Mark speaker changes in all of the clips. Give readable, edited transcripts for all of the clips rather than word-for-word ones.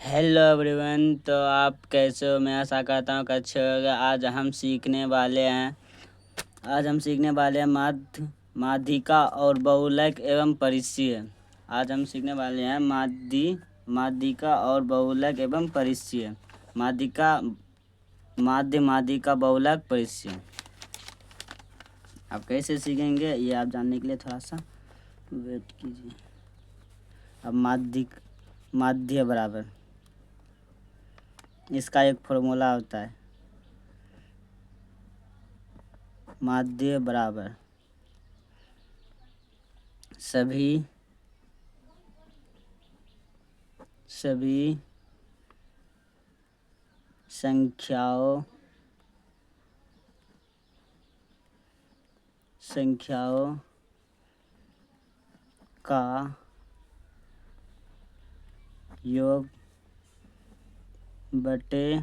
Speaker 1: Hello everyone. तो आप कैसे हो? मैं आशा करता हूँ कि अच्छे होगा। आज हम सीखने वाले हैं माध्यिका और बहुलक एवं परिचय। आज हम सीखने वाले हैं माध्यिका और बहुलक एवं परिचय। माध्यिका बहुलक परिचय। आप कैसे सीखेंगे ये आप जानने के लिए थोड़ा सा वेट कीजिए। अब माध्य बराबर, इसका एक फॉर्मूला होता है। माध्य बराबर सभी संख्याओं का योग बटे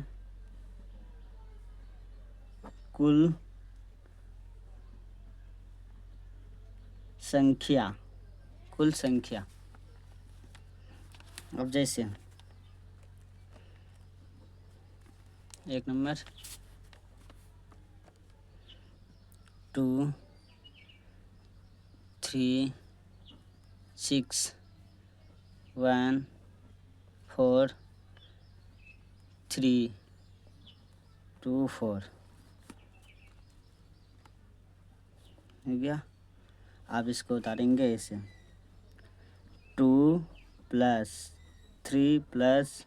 Speaker 1: कुल संख्या। अब जैसे एक नंबर 2 3 6 1 4 3 2 4 हो गया। आप इसको उतारेंगे ऐसे 2 + 3 +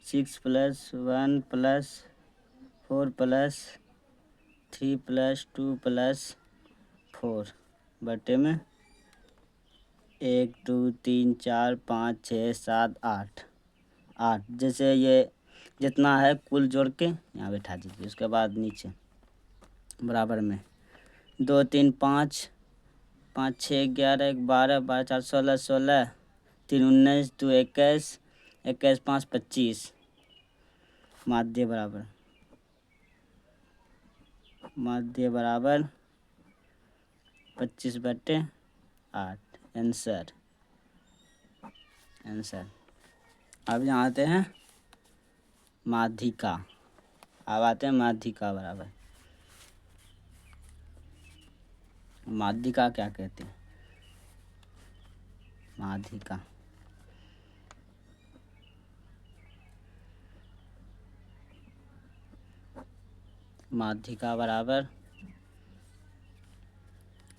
Speaker 1: 6 + 1 + 4 + 3 + 2 + 4 बटे में 1 2 3 4 5 6 7 8। जैसे ये जितना है कुल जोड़ के यहाँ बैठा दीजिए। उसके बाद नीचे बराबर में 2 3 5 5 6 11 1 12 12 4 16 16 3 19 2 21 21 5 25 माध्य बराबर 25/8 आंसर। अब यहाँ आते हैं माध्यिका। अब आते हैं माध्यिका बराबर। माध्यिका क्या कहते हैं? माध्यिका बराबर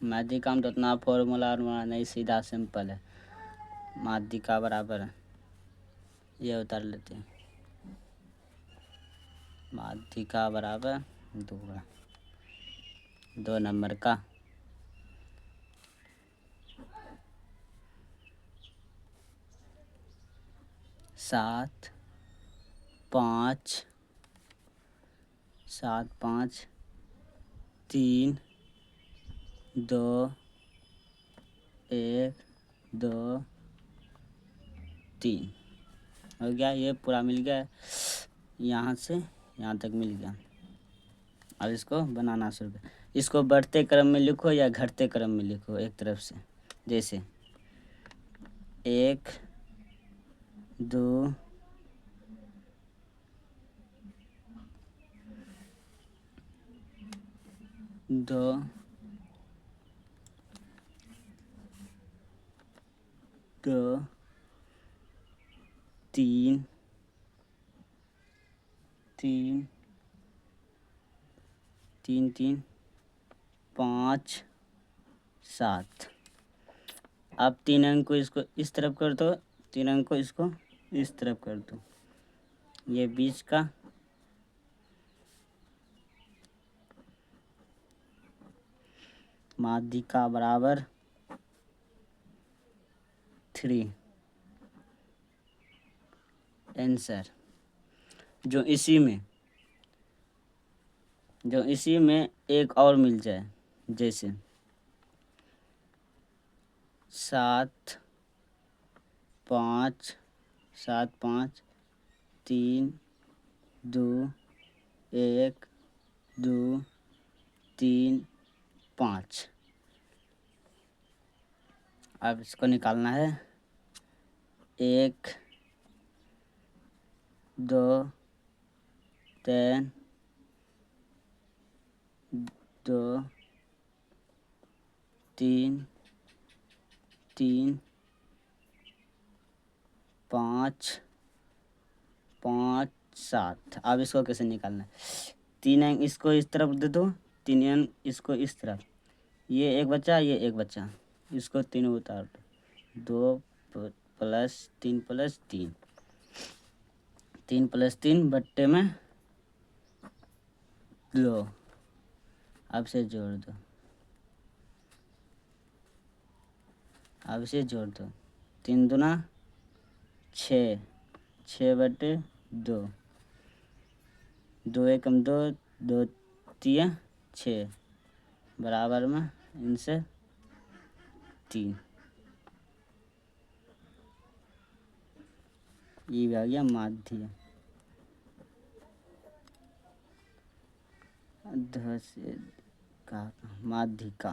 Speaker 1: माध्यिका में तो उतना फॉर्मूला नहीं, सीधा सिंपल है। माध्यिका बराबर ये उतार लेते हैं। माध्यिका बराबर 2 नंबर का 7 5 3 2 1 2 3 हो गया। ये पूरा मिल गया, यहाँ से यहाँ तक मिल गया। अब इसको बनाना शुरू कर। इसको बढ़ते क्रम में लिखो या घटते क्रम में लिखो एक तरफ से। जैसे 1 2 2 2 3 3 3 3 5 7। अब 3 अंक को इसको इस तरफ कर दो, 3 अंक को इसको इस तरफ कर दो। ये बीच का माध्यिका बराबर 3 आंसर। जो इसी में एक और मिल जाए, जैसे 7 5 7 5 3 2 1 2 3 5। अब इसको निकालना है। 1 2 3 2 3 3 5 5 7। अब इसको कैसे निकालना है? 3 अंक इसको इस तरफ दे दो, 3 अंक इसको इस तरफ, ये एक बच्चा, ये एक बच्चा, इसको तीनों उतार दो। 2 प्लस 3 प्लस 3, 3 प्लस 3 बट्टे में 2। अब से जोड़ दो, अब से जोड़ दो। 3 दूना 6, 6 बटे 2, 2 एकम 2, 2 तिया 6, बराबर में इनसे 3। ये आ गया माध्य। माध्यिका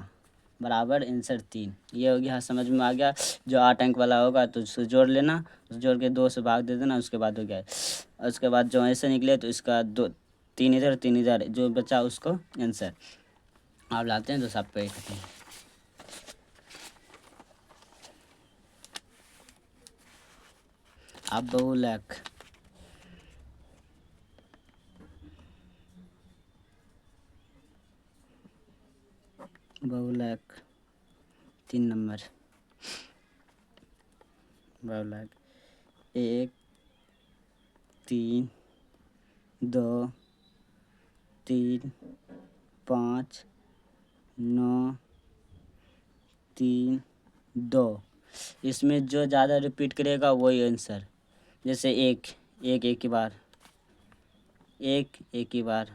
Speaker 1: बराबर आंसर 3। ये हो गया, समझ में आ गया। जो 8 अंक वाला होगा तो उसको जोड़ लेना, उस जोड़ के 2 से भाग दे देना, उसके बाद हो गया। उसके बाद जो ऐसे निकले तो इसका 2 3 इधर 3 इधर, जो बचा उसको आंसर। आप लाते हैं तो सब पे खत्म। अब बहुलक, बहुलक 3 नंबर। बहुलक 1 3 2 3 5 9 3 2। इसमें जो ज़्यादा रिपीट करेगा वही आंसर। जैसे एक एक एक ही बार, एक एक ही बार,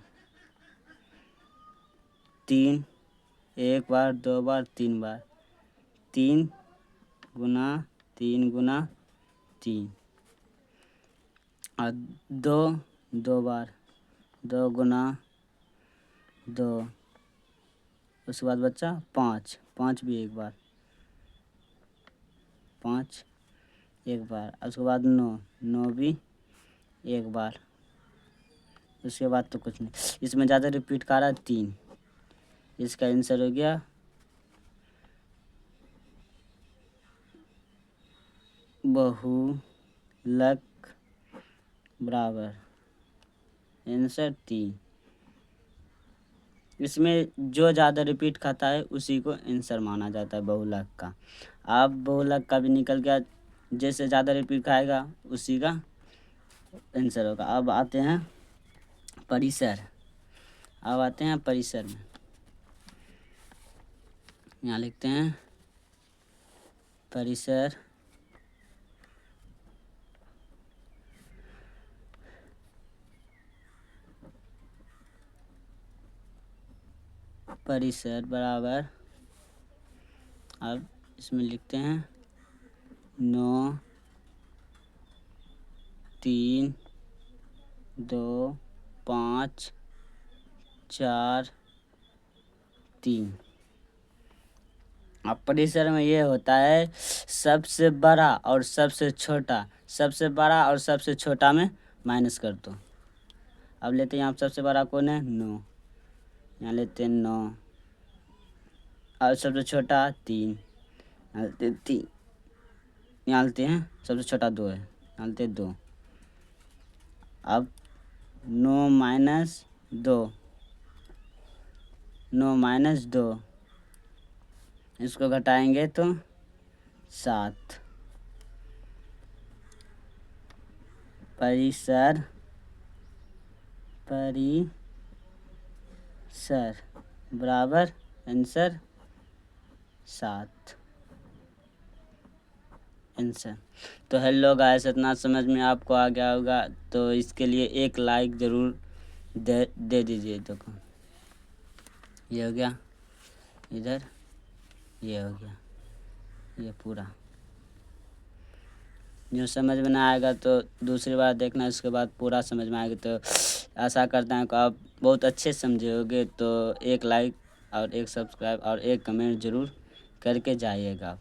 Speaker 1: 3 एक बार, 2 बार, 3 बार, 3 गुना 3 गुना 3, और 2 2 बार, 2 गुना 2, उसके बाद बच्चा 5, 5 भी एक बार, 5 एक बार, उसके बाद 9, 9 भी एक बार, उसके बाद तो कुछ नहीं। इसमें ज़्यादा रिपीट कर रहा है 3। इसका आंसर हो गया बहुलक बराबर आंसर 3। इसमें जो ज़्यादा रिपीट खाता है उसी को आंसर माना जाता है बहुलक का। अब बहुलक का भी निकल गया, जैसे ज़्यादा रिपीट खाएगा उसी का आंसर होगा। अब आते हैं परिसर। अब आते हैं परिसर में, यहाँ लिखते हैं परिसर। परिसर बराबर, अब इसमें लिखते हैं 9 3 2 5 4 3। अब परिसर में ये होता है सबसे बड़ा और सबसे छोटा, सबसे बड़ा और सबसे छोटा में माइनस कर दो। अब लेते हैं यहाँ सबसे बड़ा कौन है 9, यहाँ लेते हैं 9, और सबसे छोटा 3, यहाँ लेते हैं 3, यहाँ लेते हैं सबसे छोटा 2 है, यहाँ लेते हैं 2। अब 9 माइनस 2, 9 माइनस 2, इसको घटाएंगे तो 7। परिसर, परिसर बराबर आंसर 7 आंसर। तो हेलो गाइस, इतना समझ में आपको आ गया होगा तो इसके लिए एक लाइक ज़रूर दे दीजिए। देखो ये हो गया, इधर ये हो गया, ये पूरा। जो समझ में ना आएगा तो दूसरी बार देखना, उसके बाद पूरा समझ में आएगा। तो आशा करता हूँ कि आप बहुत अच्छे समझे होगे। तो एक लाइक और एक सब्सक्राइब और एक कमेंट ज़रूर करके जाइएगा।